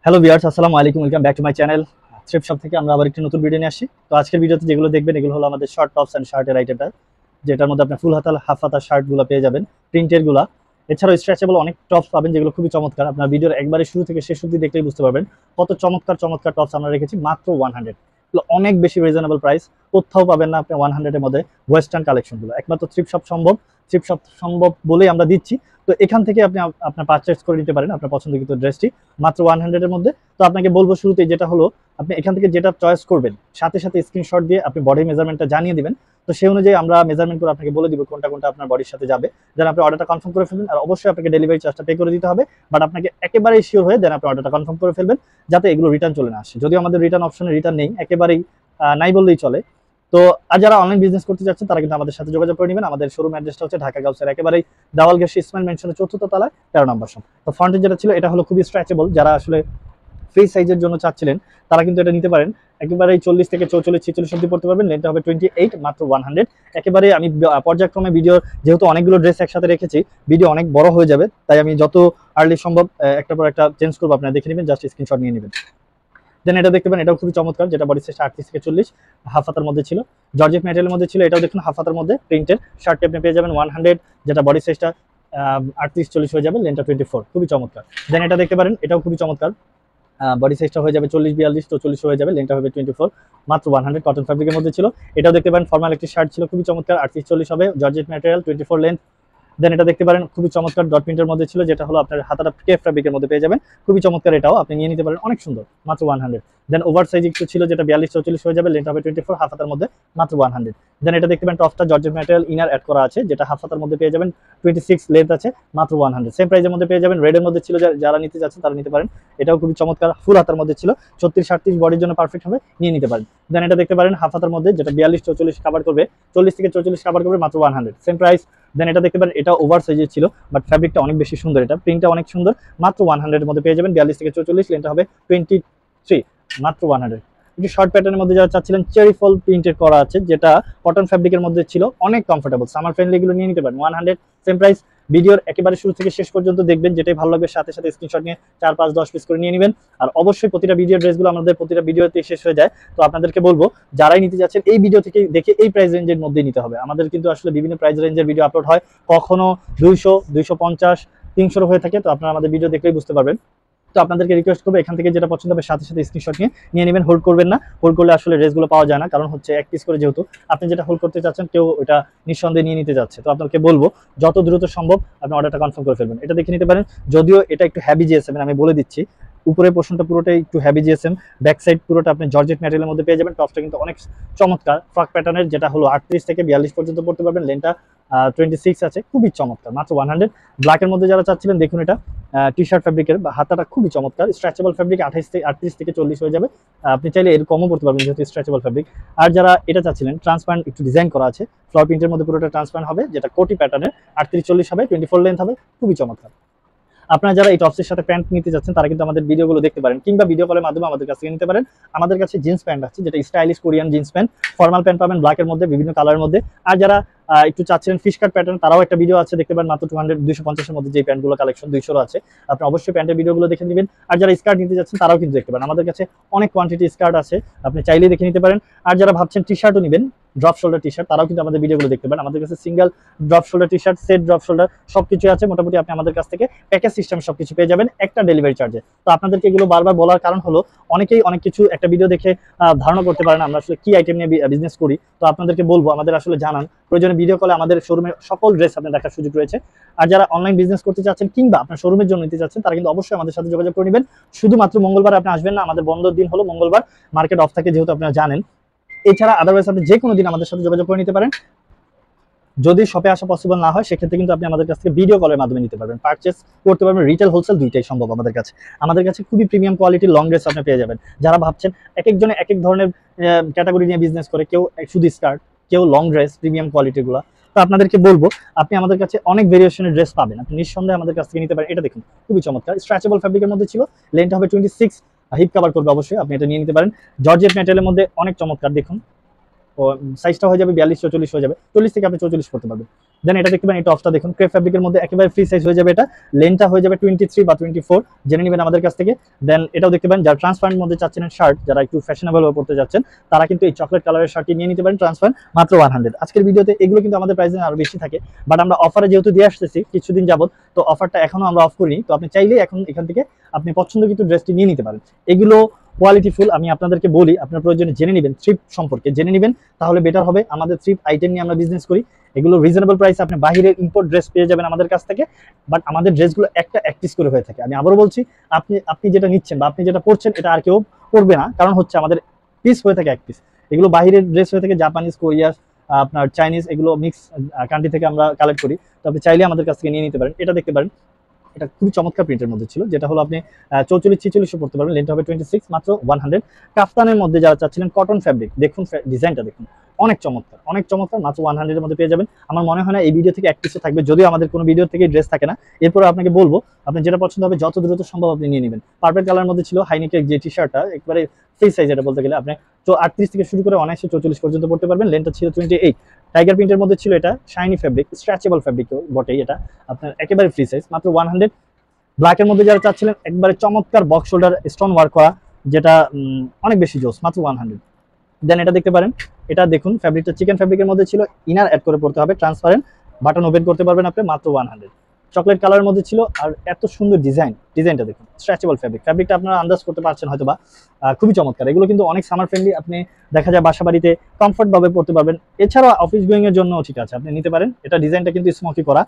Hello viewers, আসসালামু আলাইকুম। Welcome back to my channel thrift shop থেকে আমরা আবার একটি নতুন ভিডিও নিয়ে আসছি। তো আজকের ভিডিওতে যেগুলো দেখবেন এগুলো হলো আমাদের শর্ট টপস অ্যান্ড শার্টের আইটেমটা, যেটার মধ্যে আপনি ফুল হাতা হাফ হাতা শার্টগুলো পেয়ে যাবেন, প্রিন্টের গুলা। এছাড়াও স্ট্রেচেবল অনেক টপস পাবেন যেগুলো খুবই চমৎকার। আপনার ভিডিওর একবারে শুরু থেকে শেষ অবধি দেখলেই বুঝতে পারবেন কত চমৎকার চমৎকার টপস আমরা রেখেছি মাত্র 100। অনেক বেশি রিজনেবল প্রাইস, কোথাও পাবেন না আপনি 100 এর মধ্যে ওয়েস্টার্ন কালেকশনগুলো। একমাত্র থ্রিফট শপ সম্ভব বলেই আমরা দিচ্ছি। তো এখান থেকে আপনি আপনার পারচেজ করে নিতে পারেন আপনার পছন্দকৃত ড্রেসটি মাত্র 100 এর মধ্যে। তো আপনাকে বলবো শুরুতেই, যেটা হলো আপনি এখান থেকে যেটা চয়েস করবেন সাথে সাথে স্ক্রিনশট দিয়ে আপনি বডি মেজারমেন্টটা জানিয়ে দিবেন। তো সেই অনুযায়ী আমরা মেজারমেন্ট করে আপনাকে বলে দিব কোনটা কোনটা আপনার বডির সাথে যাবে, যেন আপনি অর্ডারটা কনফার্ম করে ফেলবেন। আর অবশ্যই আপনাকে ডেলিভারি চার্জটা পে করে দিতে হবে, বাট আপনাকে একেবারেই শিওর হয়ে দেন আপনি অর্ডারটা কনফার্ম করে ফেলবেন, যাতে এগুলো রিটার্ন চলে না আসে। যদিও আমাদের রিটার্ন অপশনে রিটার্ন নেই, একেবারেই নাই বললেই চলে। তো আর যারা অনলাইন বিজনেস করতে যাচ্ছেন তারা কিন্তু আমাদের সাথে যোগাযোগ করে নেবেন। আমাদের শোরুম অ্যাড্রেসটা হচ্ছে ঢাকা গাউসের একেবারেই দাওয়াল গেছি ইসমাইল মেনশনের 4th তলায় 13 নম্বর শপ। তো ফ্রন্টে যেটা ছিল এটা হলো খুবই স্ট্রেচেবল, যারা আসলে ফ্রি সাইজের জন্য চাচ্ছিলেন তারা কিন্তু এটা নিতে পারেন। একেবারেই 40 থেকে 44 46 অব্দি পড়তে পারবেন। লেন্থটা হবে 28 মাত্র 100। একেবারে আমি পর্যায়ক্রমে ভিডিও, যেহেতু অনেকগুলো ড্রেস একসাথে রেখেছি, ভিডিও অনেক বড় হয়ে যাবে, তাই আমি যত আর্লি সম্ভব একটা পর একটা চেঞ্জ করবো, আপনারা দেখে নেবেন, জাস্ট স্ক্রিনশট নিয়ে নেবেন। দেন এটা দেখতে পারেন, এটাও খুবই চমৎকার, যেটা বডি সাইজ 38 থেকে 40 হাফ হাতার মধ্যে ছিল, জর্জেট ম্যাটেরিয়ালের মধ্যে ছিল। এটাও দেখুন হাফ হাতার মধ্যে প্রিন্টের শার্টটি আপনি পেয়ে যাবেন 100, যেটা বডি সাইজটা 38 40 হয়ে যাবে, লেন্থটা 24, খুবই চমৎকার। দেন এটা দেখতে পারেন, এটাও খুবই চমৎকার, বডি সাইজটা হয়ে যাবে 40 42 তো 40 হয়ে যাবে, লেন্থটা হবে 24, মাত্র 100, কটন ফ্যাব্রিকের মধ্যে ছিল। এটাও দেখতে পারেন ফর্মাল একটি শার্ট ছিল, খুবই চমৎকার, 38 40 হবে, জর্জেট ম্যাটেরিয়াল, 24 লেন্থ। দেন এটা দেখতে পারেন খুবই চমৎকার ডট প্রিন্টের মধ্যে ছিল, যেটা হলো আপনার হাতাটা কেফ ফ্যাব্রিকের মধ্যে পেয়ে যাবেন, খুবই চমৎকার, এটাও আপনি নিয়ে নিতে পারেন, অনেক সুন্দর, মাত্র 100। দেন ওভার সাইজ একটু ছিল, যেটা 42 44 হয়ে যাবে, লেন্থ হবে 24, হাফ হাতার মধ্যে, মাত্র 100। দেন এটা দেখতে পারেন টপটা জর্জেট ম্যাটেরিয়াল ইনার অ্যাড করা আছে, যেটা হাফ হাতার মধ্যে পেয়ে যাবেন, 26 লেন্থ আছে, মাত্র 100। সেম প্রাইসের মধ্যে পেয়ে যাবেন। রেডের মধ্যে ছিল, যারা নিতে যাচ্ছেন তারা নিতে পারেন, এটাও খুবই চমৎকার, ফুল হাতার মধ্যে ছিল, 36 38 বডির জন্য পারফেক্ট হবে, নিয়ে নিতে পারেন। দেন এটা দেখতে পারেন হাফ হাতার মধ্যে, যেটা 42 44 কভার করবে, 40 থেকে 44 কভার করবে, মাত্র 100, সেম প্রাইস। দেন এটা দেখতে পারেন, এটা ওভার সাইজের ছিল, বাট ফ্যাব্রিকটা অনেক বেশি সুন্দর, এটা প্রিন্টটা অনেক সুন্দর, মাত্র 100 এর মধ্যে পেয়ে যাবেন, 42 থেকে 44, লেন্থটা হবে 23, মাত্র 100। একটু শর্ট প্যাটার্নের মধ্যে যারা চাচ্ছিলেন, চেরি ফল প্রিন্টের করা আছে, যেটা কটন ফ্যাব্রিকের মধ্যে ছিল, অনেক কমফোর্টেবল, সামার ফ্রেন্ডলি, এগুলো নিয়ে নিতে পারেন 100, সেম প্রাইস। ভিডিওর একেবারে শুরু থেকে শেষ পর্যন্ত দেখবেন, যেটাই ভালো লাগবে সাথে সাথে স্ক্রিনশট নিয়ে 4 5 10 পিস করে নিয়ে নেবেন। আর অবশ্যই প্রতিটা ভিডিও ড্রেসগুলো আমাদের প্রতিটা ভিডিওতে শেষ হয়ে যায়, তো আপনাদেরকে বলবো যারাই নিতে যাচ্ছেন এই ভিডিও থেকে দেখে এই প্রাইস রেঞ্জের মধ্যেই নিতে হবে। আমাদের কিন্তু আসলে বিভিন্ন প্রাইস রেঞ্জের ভিডিও আপলোড হয়, কখনো 200 250 300 হয়ে থাকে, তো আপনারা আমাদের ভিডিও দেখলেই বুঝতে পারবেন। তো আপনাদেরকে রিকোয়েস্ট করবো এখান থেকে যেটা পছন্দ হবে সাথে সাথে স্ক্রিনশট নিয়ে নেবেন, হোল্ড করবেন না। হোল্ড করলে আসলে ড্রেসগুলো পাওয়া যায় না, কারণ হচ্ছে এক পিস করে, যেহেতু আপনি যেটা হোল্ড করতে চাচ্ছেন কেউ ওটা নিঃসন্দেহে নিয়ে নিতে যাচ্ছে। তো আপনাকে বলবো যত দ্রুত সম্ভব আপনি অর্ডারটা কনফার্ম করে ফেলবেন। এটা দেখে নিতে পারেন, যদিও এটা একটু হ্যাভি জিএসএম, আমি বলে দিচ্ছি, উপরের পোর্শনটা পুরোটাই একটু হ্যাভি জিএসএম, ব্যাক সাইড পুরোটা আপনি জর্জেট ম্যাটেরিয়ালের মধ্যে পেয়ে যাবেন। টপসটা কিন্তু অনেক চমৎকার ফ্রক প্যাটার্নের, যেটা হলো 38 থেকে 42 পর্যন্ত পড়তে পারবেন, লেনটা 26 আছে, খুবই চমৎকার, মাত্র 100। ব্ল্যাকের মধ্যে যারা চাচ্ছিলেন দেখুন, এটা টি শার্ট ফ্যাব্রিকের, হাতাটা খুবই চমৎকার, স্ট্রেচেবল ফ্যাব্রিক, 28 থেকে 38 থেকে 40 হয়ে যাবে, আপনি চাইলে এর কমও পড়তে পারবেন যেহেতু স্ট্রেচেবল ফ্যাব্রিক। আর যারা এটা চাচ্ছিলেন, ট্রান্সপারেন্ট একটু ডিজাইন করা আছে, ফ্লোর প্রিন্টের মধ্যে পুরোটা ট্রান্সপারেন্ট হবে, যেটা কোটি প্যাটার্নের, 38 40 হবে, 24 লেন্থ হবে, খুবই চমৎকার। আপনারা যারা এই টপসের সাথে প্যান্ট নিতে যাচ্ছেন তারা কিন্তু আমাদের ভিডিওগুলো দেখতে পারেন, কিংবা ভিডিও কলের মাধ্যমে আমাদের কাছ থেকে নিতে পারেন। আমাদের কাছে জিন্স প্যান্ট আছে, যেটা stylish Korean jeans pant, formal pant পাবেন ব্ল্যাকের মধ্যে, বিভিন্ন কালারের মধ্যে। আর যারা একটু চাচ্ছিলেন ফিশ কাট প্যাটার্ন, তারাও একটা ভিডিও আছে, দেখতে পারেন, মাত্র 200 250 এর মধ্যে যে প্যান্টগুলো কালেকশন 200 আছে, আপনি অবশ্যই প্যান্টের ভিডিওগুলো দেখে নেবেন। আর যারা স্কার্ট নিতে যাচ্ছেন তারাও কিন্তু দেখতে পারেন, আমাদের কাছে অনেক কোয়ান্টিটি স্কার্ট আছে, আপনি চাইলেই দেখে নিতে পারেন। আর যারা ভাবছেন টি শার্টও নেবেন, ড্রপ শোল্ডার টি শার্ট, তারাও কিন্তু আমাদের ভিডিওগুলো দেখতে পারেন। আমাদের কাছে single drop shoulder T shirt, set drop shoulder সবকিছু আছে, মোটামুটি আপনি আমাদের কাছ থেকে প্যাকেজ সিস্টেম সবকিছু পেয়ে যাবেন একটা ডেলিভারি চার্জে। তো আপনাদেরকে এগুলো বারবার বলার কারণ হলো, অনেকেই অনেক কিছু একটা ভিডিও দেখে ধারণা করতে পারেন আমরা আসলে কি আইটেম নিয়ে বিজনেস করি। তো আপনাদেরকে বলবো আমাদের আসলে জানান, প্রয়োজনে ভিডিও কলে আমাদের শোরুমের সকল ড্রেস আপনার দেখার সুযোগ রয়েছে। আর যারা অনলাইন বিজনেস করতে চাচ্ছেন কিংবা আপনার শোরুমের জন্য নিতে চাচ্ছেন, তারা কিন্তু অবশ্যই আমাদের সাথে যোগাযোগ করে নেবেন। শুধুমাত্র মঙ্গলবার আপনি আসবেন না, আমাদের বন্ধের দিন হলো মঙ্গলবার, মার্কেট অফ থাকে যেহেতু আপনারা জানেন। এছাড়া আদারওয়াইজ আপনি যে কোনো দিন আমাদের সাথে যোগাযোগ করে নিতে পারেন। যদি শপে আসা পসিবল না হয় সেক্ষেত্রে কিন্তু আপনি আমাদের কাছ থেকে ভিডিও কলের মাধ্যমে নিতে পারবেন, পারচেস করতে পারবেন, রিটেল হোলসেল দুইটাই সম্ভব আমাদের কাছে। আমাদের কাছে খুবই প্রিমিয়াম কোয়ালিটির লং ড্রেস আপনি পেয়ে যাবেন। যারা ভাবছেন এক একজনে এক এক ধরনের ক্যাটাগরি নিয়ে বিজনেস করে, কেউ শুধু স্কার্ট, কেউ লং ড্রেস প্রিমিয়াম কোয়ালিটিগুলো, তো আপনাদেরকে বলবো আপনি আমাদের কাছে অনেক ভেরিয়েশনের ড্রেস পাবেন, আপনি নিঃসন্দেহে আমাদের কাছ থেকে নিতে পারেন। এটা দেখুন খুবই চমৎকার, স্ট্রেচেবল ফ্যাব্রিকের মধ্যে ছিল, লেন্থটা হবে 26, হিপ কভার করবে, অবশ্যই আপনি এটা নিয়ে নিতে পারেন। জর্জেট ম্যাটেরিয়ালের মধ্যে অনেক চমৎকার, দেখুন সাইজটা হয়ে যাবে 42 44 হয়ে যাবে, 40 থেকে আপনি 44 করতে পারবেন। দেন এটা দেখতে পারেন, এই টপসটা দেখুন ক্রেপ ফ্যাব্রিকের মধ্যে একেবারে ফ্রি সাইজ হয়ে যাবে, এটা লেন্থটা হয়ে যাবে 23 বা 24, জেনে নেবেন আমাদের কাছ থেকে। দেন এটাও দেখতে পারেন, যারা ট্রান্সপারেন্ট মধ্যে চাচ্ছেন শার্ট, যারা একটু ফ্যাশনেবল ভাবে পড়তে যাচ্ছেন, তারা কিন্তু এই চকলেট কালারের শার্টটি নিয়ে নিতে পারেন ট্রান্সপারেন্ট, মাত্র 100। আজকের ভিডিওতে এগুলো কিন্তু আমাদের প্রাইসে আরো বেশি থাকে, বাট আমরা অফারে যেহেতু দিয়ে আসতেছি কিছুদিন যাবত, তো অফারটা এখনো আমরা অফ করিনি। তো আপনি চাইলেই এখন এখান থেকে আপনি পছন্দ কিন্তু ড্রেসটি নিয়ে নিতে পারেন। এগুলো কোয়ালিটিফুল। আমি আপনাদেরকে বলি, আপনার প্রয়োজনে জেনে নেবেন, থ্রিফ্ট সম্পর্কে জেনে নেবেন, তাহলে বেটার হবে। আমাদের থ্রিফ্ট আইটেম নিয়ে আমরা বিজনেস করি, এগুলো রিজনেবল প্রাইসে আপনি বাহিরের ইম্পোর্ট ড্রেস পেয়ে যাবেন আমাদের কাছ থেকে, বাট আমাদের ড্রেসগুলো একটা এক পিস করে হয়ে থাকে। আমি আবারও বলছি, আপনি যেটা নিচ্ছেন বা আপনি যেটা পড়ছেন, এটা আর কেউ পড়বে না, কারণ হচ্ছে আমাদের পিস হয়ে থাকে এক পিস। এগুলো বাহিরের ড্রেস হয়ে থাকে জাপানিজ, কোরিয়া, আপনার চাইনিজ, এগুলো মিক্স কান্ট্রি থেকে আমরা কালেক্ট করি। তো আপনি চাইলে আমাদের কাছ থেকে নিয়ে নিতে পারেন। এটা দেখতে পারেন, এটা খুবই চমৎকার প্রিন্টের মধ্যে ছিল, যেটা হলো আপনি 44-46 পড়তে পারবেন, লেন্থ হবে 26, মাত্র 100। কাফতানের মধ্যে যারা চাচ্ছিলেন কটন ফ্যাব্রিক, দেখুন ডিজাইনটা দেখুন, অনেক চমৎকার, অনেক চমৎকার, মাত্র 100 এর মধ্যে পেয়ে যাবেন। আমার মনে হয় না এই ভিডিও থেকে এক পিসে থাকবে, যদিও আমাদের কোনো ভিডিও থেকে ড্রেস থাকে না। এরপরে আপনাকে বলবো, আপনি যেটা পছন্দ হবে যত দ্রুত সম্ভব আপনি নিয়ে নেবেন। পার্পল কালার মধ্যে ছিল হাইনেকের যে টি শার্টটা, একবারে ফ্রি সাইজ, এটা বলতে গেলে আপনি 38 থেকে শুরু করে অনায়াসে 44 পর্যন্ত পড়তে পারবেন, লেন্থটা ছিল 28। টাইগার প্রিন্টের মধ্যে ছিল, এটা শাইনি ফ্যাব্রিক, স্ট্রেচেবল ফ্যাব্রিক বটেই, এটা আপনার একেবারে ফ্রি সাইজ, মাত্র 100। ব্ল্যাকের মধ্যে যারা চাচ্ছিলেন একবারে চমৎকার বক্স শোল্ডার স্টোন ওয়ার্ক করা, যেটা অনেক বেশি জোস, মাত্র 100। দেন এটা দেখতে পারেন, এটা দেখুন ফ্যাব্রিকটা চিকেন ফ্যাব্রিকের মধ্যে ছিল, ইনার অ্যাড করে পড়তে হবে, ট্রান্সপারেন্ট, বাটন ওপেন করতে পারবেন আপনি, মাত্র 100। চকলেট কালারের মধ্যে ছিল, আর এত সুন্দর ডিজাইনটা দেখুন, স্ট্রেচেবল ফ্যাব্রিকটা আপনারা আন্দাজ করতে পারছেন হয়তো বা, খুবই চমৎকার। এগুলো কিন্তু অনেক সামার ফ্রেন্ডলি, আপনি দেখা যায় বাসা বাড়িতে কমফর্ট ভাবে পড়তে পারবেন, এছাড়াও অফিস গোয়িং এর জন্য ঠিক আছে, আপনি নিতে পারেন। এটা ডিজাইনটা কিন্তু স্মোকি করা,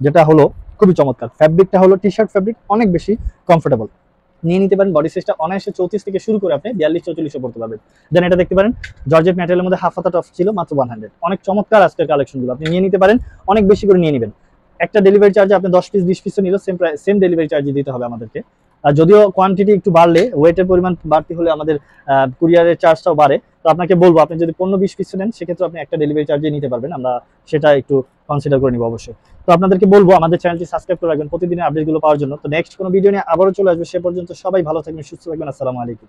যেটা হলো খুবই চমৎকার। ফ্যাব্রিকটা হলো টি শার্ট ফ্যাব্রিক, অনেক বেশি কমফোর্টেবল, নিয়ে নিতে পারেন। বডি সাইজটা অনায়াসে 34 থেকে শুরু করে আপনি 42-44 পড়তে পারবেন। দেন এটা দেখতে পারেন, জর্জেট ম্যাটেরিয়ালের মধ্যে হাফ হাতা টপ ছিল, মাত্র 100। অনেক চমৎকার আজকের কালেকশনগুলো, আপনি নিয়ে নিতে পারেন, অনেক বেশি করে নিয়ে নেবেন। একটা ডেলিভারি চার্জে আপনি 10 পিস 20 পিসও নিলেও সেম ডেলিভারি চার্জ দিতে হবে আমাদেরকে। আর যদিও কোয়ান্টিটি একটু বাড়লে, ওয়েটের পরিমাণ বাড়তি হলে আমাদের কুরিয়ারের চার্জটাও বাড়ে। তো আপনাকে বলবো, আপনি যদি 15-20 পিস নেন, সেক্ষেত্রে আপনি একটা ডেলিভারি চার্জে নিতে পারবেন, আমরা সেটা একটু কনসিডার করে নিব অবশ্যই। তো আপনাদেরকে বলবো আমাদের চ্যানেলটি সাবস্ক্রাইব করে রাখবেন প্রতিদিনের আপডেটগুলো পাওয়ার জন্য। তো নেক্সট কোনো ভিডিও নিয়ে আবারও চলে আসবে, সে পর্যন্ত সবাই ভালো থাকবেন, সুস্থ থাকবেন। আসসালামু আলাইকুম।